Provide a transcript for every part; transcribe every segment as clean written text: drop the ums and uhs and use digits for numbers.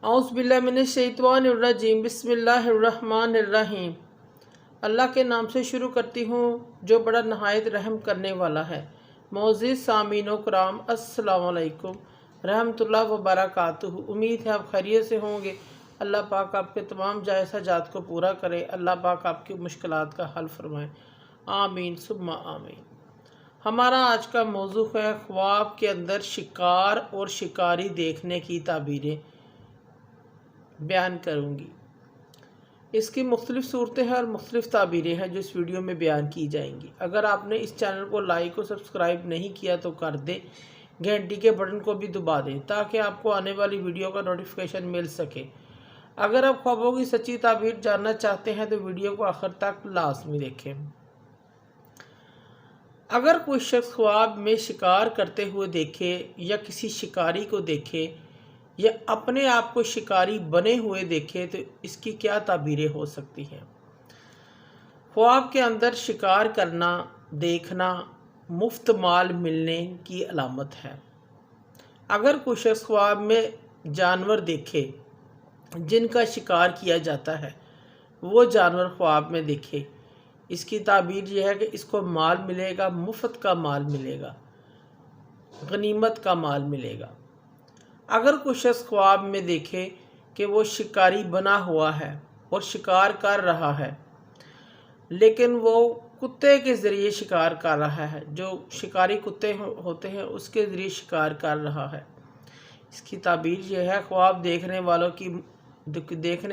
औज़ बिल्लाहि मिनश्शैतानिर्रजीम बिस्मिल्लाहिर्रहमानिर्रहीम। अल्लाह के नाम से शुरू करती हूँ जो बड़ा नहायत रहम करने वाला है। मोअज़्ज़िज़ सामीनो कराम अस्सलामु अलैकुम रहमतुल्लाहि व बरकातुहू। उम्मीद है आप खैरियत से होंगे। अल्लाह पाक आपके तमाम जायज़ हाजात को पूरा करे। अल्लाह पाक आपकी मुश्किलात का हल फरमाए। आमीन सुम्मा आमीन। हमारा आज का मौजू है ख्वाब के अंदर शिकार और शिकारी देखने की ताबीरें बयान करूँगी। इसकी मुख्तलिफ़ सूरतें हैं और मुख्तलिफ़ ताबीरें हैं जो इस वीडियो में बयान की जाएंगी। अगर आपने इस चैनल को लाइक और सब्सक्राइब नहीं किया तो कर दें, घंटी के बटन को भी दबा दें ताकि आपको आने वाली वीडियो का नोटिफिकेशन मिल सके। अगर आप ख्वाबों की सच्ची ताबीर जानना चाहते हैं तो वीडियो को आखिर तक लाजमी देखें। अगर कोई शख्स ख्वाब में शिकार करते हुए देखे या किसी शिकारी को देखे या अपने आप को शिकारी बने हुए देखे तो इसकी क्या ताबीरें हो सकती हैं। ख्वाब के अंदर शिकार करना देखना मुफ्त माल मिलने की अलामत है। अगर कोई शख्स ख्वाब में जानवर देखे जिनका शिकार किया जाता है, वो जानवर ख्वाब में देखे, इसकी ताबीर यह है कि इसको माल मिलेगा, मुफ्त का माल मिलेगा, गनीमत का माल मिलेगा। अगर कोई शख्स ख्वाब में देखे कि वो शिकारी बना हुआ है और शिकार कर रहा है, लेकिन वो कुत्ते के ज़रिए शिकार कर रहा है, जो शिकारी कुत्ते होते हैं उसके ज़रिए शिकार कर रहा है, इसकी ताबीर यह है ख्वाब देखने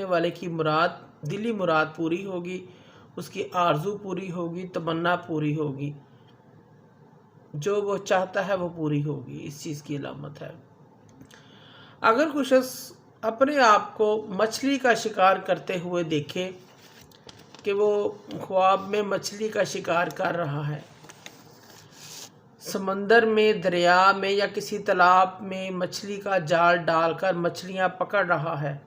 वाले की मुराद, दिली मुराद पूरी होगी, उसकी आरज़ू पूरी होगी, तमन्ना पूरी होगी, जो वो चाहता है वो पूरी होगी। इस चीज़ की अलामत है। अगर कोई शख्स अपने आप को मछली का शिकार करते हुए देखे कि वो ख्वाब में मछली का शिकार कर रहा है, समंदर में, दरिया में या किसी तालाब में मछली का जाल डालकर मछलियां पकड़ रहा है,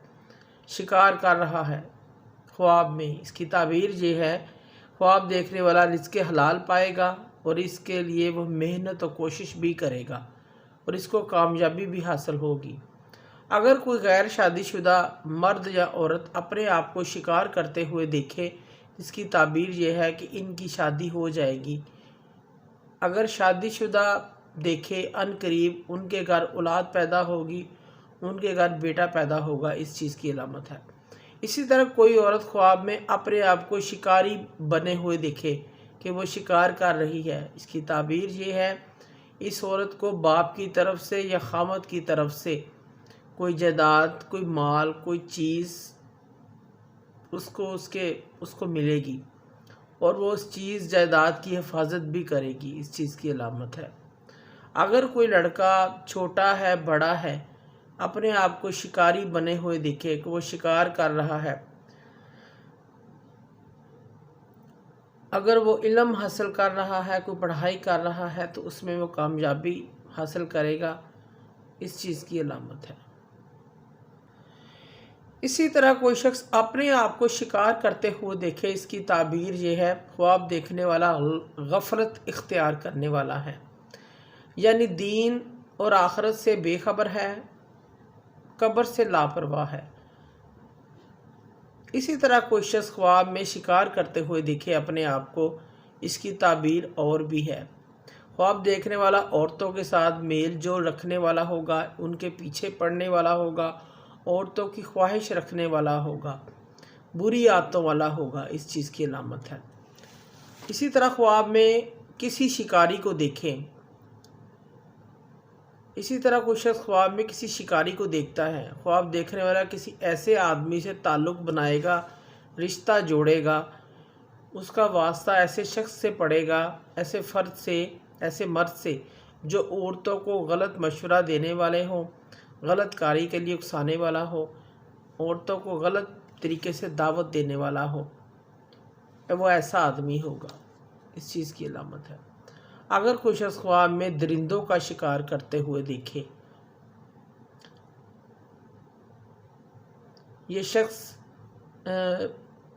शिकार कर रहा है ख्वाब में, इसकी ताबीर ये है ख्वाब देखने वाला रिज़्क़ हलाल पाएगा और इसके लिए वो मेहनत और कोशिश भी करेगा और इसको कामयाबी भी हासिल होगी। अगर कोई गैर शादीशुदा मर्द या औरत अपने आप को शिकार करते हुए देखे, इसकी ताबीर यह है कि इनकी शादी हो जाएगी। अगर शादीशुदा देखे अनकरीब उनके घर औलाद पैदा होगी, उनके घर बेटा पैदा होगा, इस चीज़ की अलामत है। इसी तरह कोई औरत ख्वाब में अपने आप को शिकारी बने हुए देखे कि वो शिकार कर रही है, इसकी ताबीर ये है इस औरत को बाप की तरफ से या खामद की तरफ से कोई जायदाद, कोई माल, कोई चीज़ उसको मिलेगी और वो उस चीज़ जायदाद की हिफाजत भी करेगी, इस चीज़ की अलामत है। अगर कोई लड़का छोटा है, बड़ा है, अपने आप को शिकारी बने हुए दिखे कि वो शिकार कर रहा है, अगर वो इल्म हासिल कर रहा है, कोई पढ़ाई कर रहा है तो उसमें वो कामयाबी हासिल करेगा, इस चीज़ की अलामत है। इसी तरह कोई शख्स अपने आप को शिकार करते हुए देखे, इसकी ताबीर ये है ख्वाब देखने वाला गफलत इख्तियार करने वाला है, यानी दीन और आखिरत से बेखबर है, कब्र से लापरवाह है। इसी तरह कोई शख्स ख्वाब में शिकार करते हुए दिखे अपने आप को, इसकी ताबीर और भी है। ख्वाब देखने वाला औरतों के साथ मेल जोल रखने वाला होगा, उनके पीछे पड़ने वाला होगा, औरतों की ख्वाहिश रखने वाला होगा, बुरी आदतों वाला होगा, इस चीज़ की अलामत है। इसी तरह ख्वाब में किसी शिकारी को देखें, इसी तरह कोई शख्स ख्वाब में किसी शिकारी को देखता है, ख्वाब देखने वाला किसी ऐसे आदमी से ताल्लुक़ बनाएगा, रिश्ता जोड़ेगा, उसका वास्ता ऐसे शख्स से पड़ेगा, ऐसे फ़र्द से, ऐसे मर्द से जो औरतों को गलत मशवरा देने वाले हों, गलत कारी के लिए उकसाने वाला हो, औरतों को गलत तरीके से दावत देने वाला हो, वो ऐसा आदमी होगा, इस चीज़ की अलामत है। अगर कोई शख्स ख्वाब में दरिंदों का शिकार करते हुए देखे, ये शख्स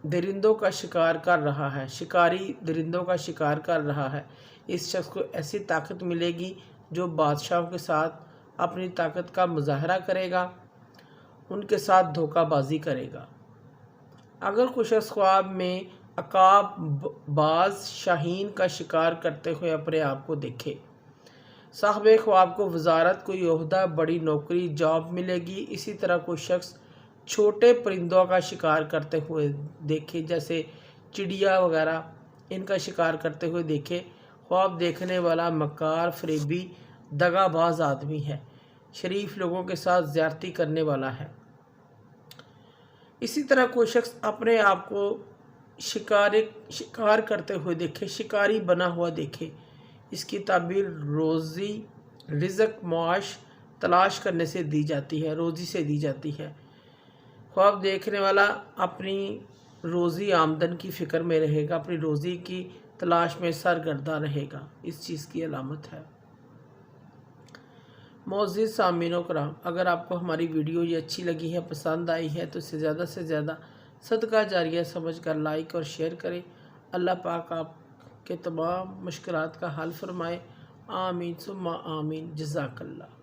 दरिंदों का शिकार कर रहा है, शिकारी दरिंदों का शिकार कर रहा है, इस शख्स को ऐसी ताकत मिलेगी जो बादशाहों के साथ अपनी ताकत का मुजाहरा करेगा ان کے ساتھ دھوکہ بازی کرے گا۔ اگر کوئی شخص خواب میں عقاب باز شاہین کا شکار کرتے ہوئے اپنے آپ کو دیکھے، صاحب خواب کو وزارت، کوئی عہدہ، بڑی نوکری، جاب ملے گی۔ اسی طرح کوئی شخص چھوٹے پرندوں کا شکار کرتے ہوئے دیکھے، جیسے چڑیا وغیرہ، ان کا شکار کرتے ہوئے دیکھے، خواب دیکھنے والا مکار، فریبی، دغا باز آدمی ہے، شریف لوگوں کے ساتھ زیادتی کرنے والا ہے۔ اسی طرح کوئی شخص اپنے آپ کو شکار کرتے ہوئے دیکھے، شکاری بنا ہوا دیکھے، اس کی تعبیر روزی، رزق، معاش تلاش کرنے سے دی جاتی ہے، روزی سے دی جاتی ہے۔ خواب دیکھنے والا اپنی روزی آمدن کی فکر میں رہے گا، اپنی روزی کی تلاش میں سرگرداں رہے گا، اس چیز کی علامت ہے۔ معزز سامعین و کرام، اگر آپ کو ہماری ویڈیو یہ اچھی لگی ہے، پسند آئی ہے تو اسے زیادہ سے زیادہ صدقہ جاریہ سمجھ کر لائک اور شیئر کریں۔ اللہ پاک آپ کے تمام مشکلات کا حل فرمائے۔ آمین ثم آمین۔ جزاک اللہ۔